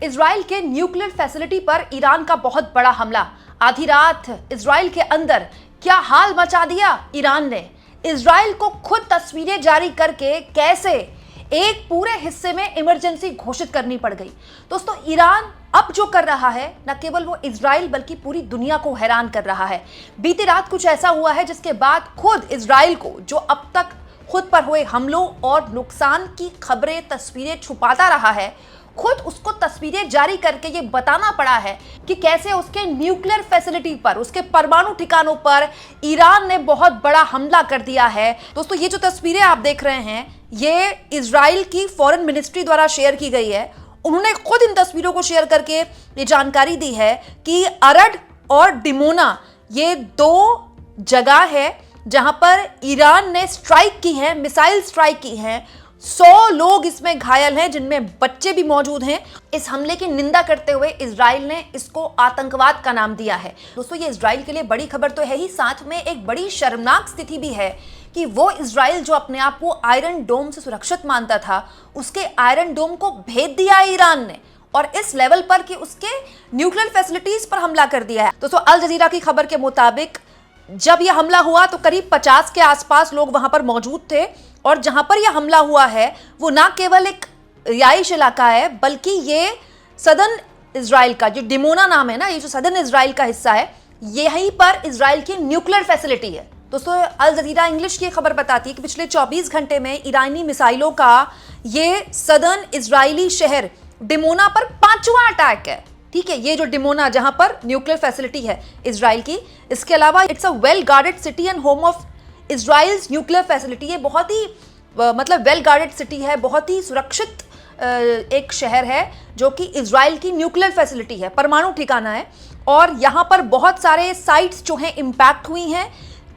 Israel के nuclear facility पर Iran का बहुत बड़ा हमला। आधी रात इजराइल के अंदर क्या हाल मचा दिया ईरान ने। इजराइल को खुद तस्वीरें जारी करके कैसे एक पूरे हिस्से में इमरजेंसी घोषित करनी पड़ गई। दोस्तों, ईरान अब जो कर रहा है न केवल वो इजराइल बल्कि पूरी दुनिया को हैरान कर रहा है। बीती रात कुछ ऐसा हुआ है जिसके बाद खुद इजराइल को, जो अब तक खुद पर हुए हमलों और नुकसान की खबरें तस्वीरें छुपाता रहा है, खुद उसको तस्वीरें जारी करके ये बताना पड़ा है कि कैसे उसके न्यूक्लियर फैसिलिटी पर, उसके परमाणु ठिकानों पर ईरान ने बहुत बड़ा हमला कर दिया है। दोस्तों, ये जो तस्वीरें आप देख रहे हैं ये इजराइल की फॉरेन मिनिस्ट्री द्वारा शेयर की गई है। उन्होंने खुद इन तस्वीरों को शेयर करके ये जानकारी दी है कि अरड और डिमोना ये दो जगह है जहां पर ईरान ने स्ट्राइक की है, मिसाइल स्ट्राइक की है। 100 लोग इसमें घायल हैं, जिनमें बच्चे भी मौजूद हैं। इस हमले की निंदा करते हुए इजराइल ने इसको आतंकवाद का नाम दिया है। दोस्तों, ये इजराइल के लिए बड़ी खबर तो है ही, साथ में एक बड़ी शर्मनाक स्थिति भी है कि वो इजराइल जो अपने आप को आयरन डोम से सुरक्षित मानता था, उसके आयरन डोम को भेद दिया ईरान ने, और इस लेवल पर कि उसके न्यूक्लियर फैसिलिटीज पर हमला कर दिया है। दोस्तों, अल जजीरा की खबर के मुताबिक जब यह हमला हुआ तो करीब 50 के आसपास लोग वहां पर मौजूद थे, और जहां पर यह हमला हुआ है वो ना केवल एक रिहाइश इलाका है बल्कि ये सदर्न इजराइल का जो डिमोना नाम है ना, ये जो सदर्न इजराइल का हिस्सा है, यहीं पर इजराइल की न्यूक्लियर फैसिलिटी है। दोस्तों, अल जजीरा इंग्लिश की खबर बताती है कि पिछले 24 घंटे में ईरानी मिसाइलों का ये सदर्न इजरायली शहर डिमोना पर 5वां अटैक है। ठीक है, ये जो डिमोना जहां पर न्यूक्लियर फैसिलिटी है इजराइल की, इसके अलावा it's a well guarded city and home of Israel's nuclear facility. ये बहुत ही मतलब वेल गार्डेड सिटी है, बहुत ही सुरक्षित एक शहर है जो कि इजराइल की न्यूक्लियर फैसिलिटी है, परमाणु ठिकाना है। और यहाँ पर बहुत सारे साइट्स जो हैं इम्पैक्ट हुई हैं।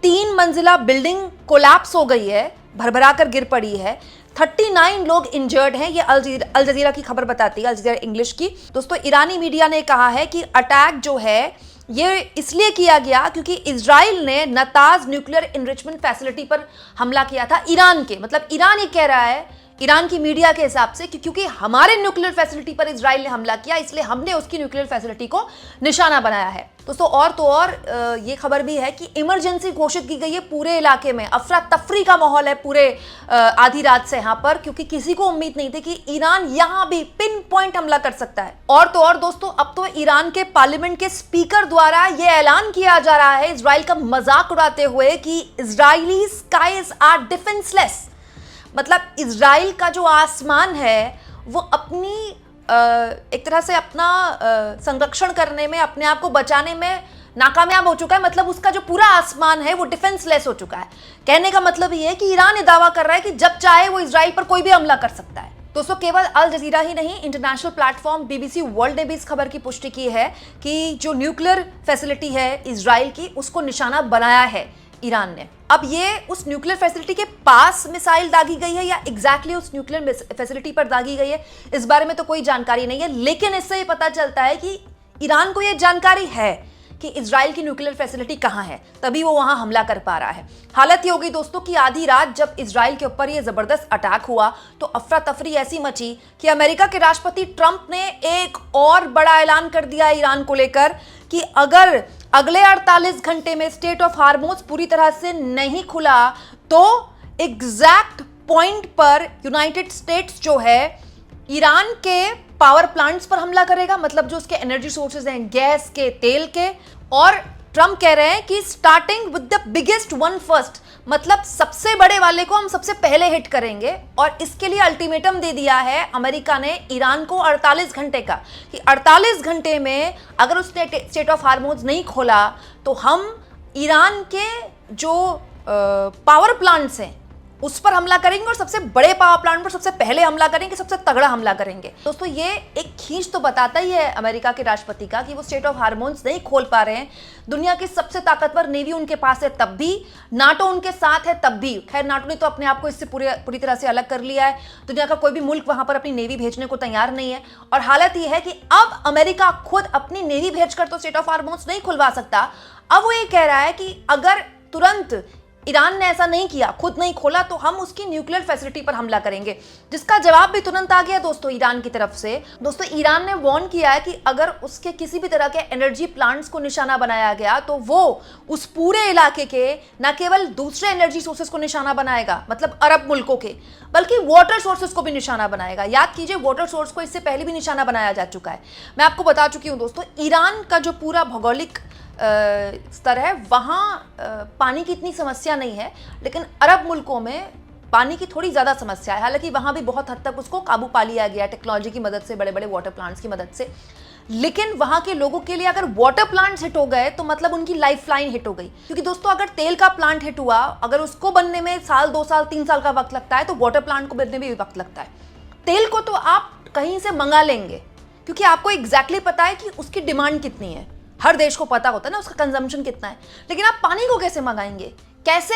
3 मंजिला बिल्डिंग कोलैप्स हो गई है, भरभरा कर गिर पड़ी है। 39 लोग इंजर्ड हैं, ये अल जजीरा की खबर बताती है, अल जजीरा इंग्लिश की। दोस्तों, ईरानी मीडिया ने कहा है कि अटैक जो है ये इसलिए किया गया क्योंकि इजराइल ने नताज न्यूक्लियर एनरिचमेंट फैसिलिटी पर हमला किया था ईरान के। मतलब ईरान ये कह रहा है, ईरान की मीडिया के हिसाब से, कि क्योंकि हमारे न्यूक्लियर फैसिलिटी पर इजराइल ने हमला किया इसलिए हमने उसकी न्यूक्लियर फैसिलिटी को निशाना बनाया है। दोस्तों, और तो और ये खबर भी है कि इमरजेंसी घोषित की गई है पूरे इलाके में। अफरा तफरी का माहौल है पूरे आधी रात से यहाँ पर, क्योंकि किसी को उम्मीद नहीं थी कि ईरान यहाँ भी पिन पॉइंट हमला कर सकता है। और तो और दोस्तों, अब तो ईरान के पार्लियामेंट के स्पीकर द्वारा यह ऐलान किया जा रहा है इजराइल का मजाक उड़ाते हुए कि इजरायली स्काईज आर डिफेंसलेस। मतलब इजराइल का जो आसमान है वो अपनी एक तरह से अपना संरक्षण करने में, अपने आप को बचाने में नाकामयाब हो चुका है। मतलब उसका जो पूरा आसमान है वो डिफेंसलेस हो चुका है। कहने का मतलब ये है कि ईरान ये दावा कर रहा है कि जब चाहे वो इजराइल पर कोई भी हमला कर सकता है। दोस्तों, केवल अल जजीरा ही नहीं, इंटरनेशनल प्लेटफॉर्म बीबीसी वर्ल्ड ने भी इस खबर की पुष्टि की है कि जो न्यूक्लियर फैसिलिटी है इजराइल की, उसको निशाना बनाया है ईरान ने। अब ये उस न्यूक्लियर फैसिलिटी के पास मिसाइल दागी गई है या एग्जैक्टली उस न्यूक्लियर फैसिलिटी पर दागी गई है, इस बारे में तो कोई जानकारी नहीं है। लेकिन इससे ये पता चलता है कि ईरान को ये जानकारी है कि इजराइल की न्यूक्लियर फैसिलिटी कहां है, तभी वो वहां हमला कर पा रहा है। हालत ये हो गई दोस्तों कि आधी रात जब इजराइल के ऊपर ये जबरदस्त अटैक हुआ तो अफरा तफरी ऐसी मची कि अमेरिका के राष्ट्रपति ट्रंप ने एक और बड़ा ऐलान कर दिया ईरान को लेकर कि अगर अगले 48 घंटे में स्टेट ऑफ हार्मोज पूरी तरह से नहीं खुला तो एग्जैक्ट पॉइंट पर यूनाइटेड स्टेट्स जो है ईरान के पावर प्लांट्स पर हमला करेगा। मतलब जो उसके एनर्जी सोर्सेज हैं, गैस के, तेल के। और ट्रंप कह रहे हैं कि starting with the biggest one first, मतलब सबसे बड़े वाले को हम सबसे पहले हिट करेंगे। और इसके लिए अल्टीमेटम दे दिया है अमेरिका ने ईरान को 48 घंटे का, कि 48 घंटे में अगर उसने स्टेट ऑफ हार्मोज नहीं खोला तो हम ईरान के जो पावर प्लांट्स हैं उस पर हमला करेंगे, और सबसे बड़े पावर प्लांट पर सबसे पहले हमला करेंगे, सबसे तगड़ा हमला करेंगे। दोस्तों, ये एक खींच तो बताता ही है अमेरिका के राष्ट्रपति का कि वो स्टेट ऑफ हार्मोन्स नहीं खोल पा रहे हैं। दुनिया की सबसे ताकतवर नेवी उनके पास है तब भी, नाटो उनके साथ है तब भी। खैर, नाटो ने तो अपने आप को इससे पूरी तरह से अलग कर लिया है। दुनिया का कोई भी मुल्क वहां पर अपनी नेवी भेजने को तैयार नहीं है। और हालत यह है कि अब अमेरिका खुद अपनी नेवी भेजकर तो स्टेट ऑफ हार्मोन्स नहीं खुलवा सकता। अब वो ये कह रहा है कि अगर तुरंत ईरान ने ऐसा नहीं किया, खुद नहीं खोला, तो हम उसकी न्यूक्लियर फैसिलिटी पर हमला करेंगे, जिसका जवाब भी तुरंत आ गया दोस्तों ईरान की तरफ से। दोस्तों ईरान ने वार्न किया है कि अगर उसके किसी भी तरह के एनर्जी प्लांट्स को निशाना बनाया गया तो वो उस पूरे इलाके के न केवल दूसरे एनर्जी सोर्सेस को निशाना बनाएगा, मतलब अरब मुल्कों के, बल्कि वाटर सोर्सेस को भी निशाना बनाएगा। याद कीजिए, वाटर सोर्स को इससे पहले भी निशाना बनाया जा चुका है। मैं आपको बता चुकी हूं दोस्तों, ईरान का जो पूरा भौगोलिक स्तर है वहाँ पानी की इतनी समस्या नहीं है, लेकिन अरब मुल्कों में पानी की थोड़ी ज़्यादा समस्या है। हालांकि वहाँ भी बहुत हद तक उसको काबू पा लिया गया टेक्नोलॉजी की मदद से, बड़े बड़े वाटर प्लांट्स की मदद से। लेकिन वहाँ के लोगों के लिए अगर वाटर प्लांट्स हिट हो गए तो मतलब उनकी लाइफ लाइन हिट हो गई। क्योंकि दोस्तों अगर तेल का प्लांट हिट हुआ, अगर उसको बनने में साल, 2 साल, 3 साल का वक्त लगता है, तो वाटर प्लांट को बनने में भी वक्त लगता है। तेल को तो आप कहीं से मंगा लेंगे, क्योंकि आपको एग्जैक्टली पता है कि उसकी डिमांड कितनी है। हर देश को पता होता है ना उसका कंजम्पशन कितना है। लेकिन आप पानी को कैसे मंगाएंगे? कैसे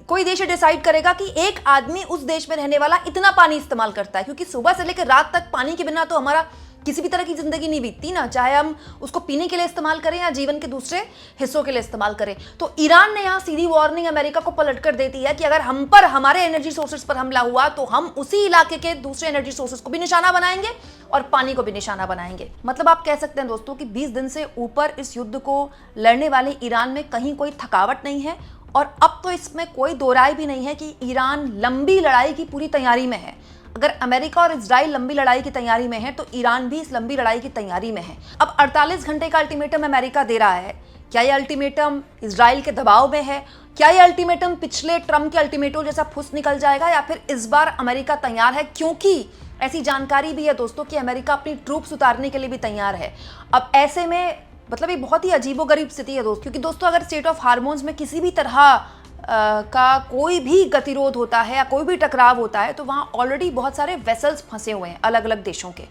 कोई देश डिसाइड करेगा कि एक आदमी उस देश में रहने वाला इतना पानी इस्तेमाल करता है? क्योंकि सुबह से लेकर रात तक पानी के बिना तो हमारा किसी भी तरह की जिंदगी नहीं बीतती ना, चाहे हम उसको पीने के लिए इस्तेमाल करें या जीवन के दूसरे हिस्सों के लिए इस्तेमाल करें। तो ईरान ने यहाँ सीधी वार्निंग अमेरिका को पलट कर देती है कि अगर हम पर, हमारे एनर्जी सोर्सेस पर हमला हुआ तो हम उसी इलाके के दूसरे एनर्जी सोर्सेस को भी निशाना बनाएंगे और पानी को भी निशाना बनाएंगे। मतलब आप कह सकते हैं दोस्तों कि 20 दिन से ऊपर इस युद्ध को लड़ने वाले ईरान में कहीं कोई थकावट नहीं है, और अब तो इसमें कोई दो राय भी नहीं है कि ईरान लंबी लड़ाई की पूरी तैयारी में है। अगर अमेरिका और इजराइल लंबी लड़ाई की तैयारी में है तो ईरान भी इस लंबी लड़ाई की तैयारी में है। अब 48 घंटे का अल्टीमेटम अमेरिका दे रहा है। क्या यह अल्टीमेटम इजराइल के दबाव में है? क्या यह अल्टीमेटम पिछले ट्रम्प के अल्टीमेटम जैसा फुस निकल जाएगा, या फिर इस बार अमेरिका तैयार है? क्योंकि ऐसी जानकारी भी है दोस्तों कि अमेरिका अपनी ट्रूप्स उतारने के लिए भी तैयार है। अब ऐसे में मतलब ये बहुत ही अजीबोगरीब स्थिति है दोस्तों, क्योंकि दोस्तों अगर स्टेट ऑफ हार्मोन्स में किसी भी तरह का कोई भी गतिरोध होता है या कोई भी टकराव होता है तो वहाँ ऑलरेडी बहुत सारे वेसल्स फंसे हुए हैं अलग अलग देशों के।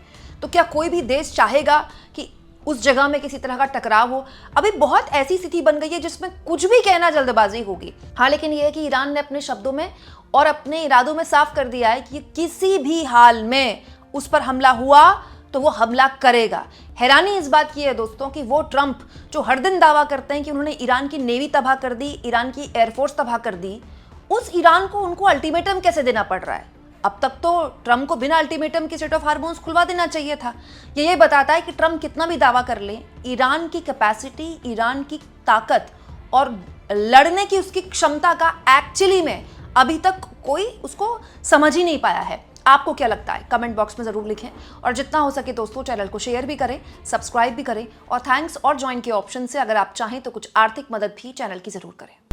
तो क्या कोई भी देश चाहेगा कि उस जगह में किसी तरह का टकराव हो? अभी बहुत ऐसी स्थिति बन गई है जिसमें कुछ भी कहना जल्दबाजी होगी। हाँ, लेकिन यह है कि ईरान ने अपने शब्दों में और अपने इरादों में साफ कर दिया है कि किसी भी हाल में उस पर हमला हुआ तो वो हमला करेगा। हैरानी इस बात की है दोस्तों कि वो ट्रंप जो हर दिन दावा करते हैं कि उन्होंने ईरान की नेवी तबाह कर दी, ईरान की एयरफोर्स तबाह कर दी, उस ईरान को उनको अल्टीमेटम कैसे देना पड़ रहा है? अब तक तो ट्रंप को बिना अल्टीमेटम के स्टेट ऑफ हार्मोन्स खुलवा देना चाहिए था। ये बताता है कि ट्रंप कितना भी दावा कर ले, ईरान की कैपेसिटी, ईरान की ताकत और लड़ने की उसकी क्षमता का एक्चुअली में अभी तक कोई उसको समझ ही नहीं पाया है। आपको क्या लगता है? कमेंट बॉक्स में जरूर लिखें, और जितना हो सके दोस्तों चैनल को शेयर भी करें, सब्सक्राइब भी करें, और थैंक्स और ज्वाइन के ऑप्शन से अगर आप चाहें तो कुछ आर्थिक मदद भी चैनल की जरूर करें।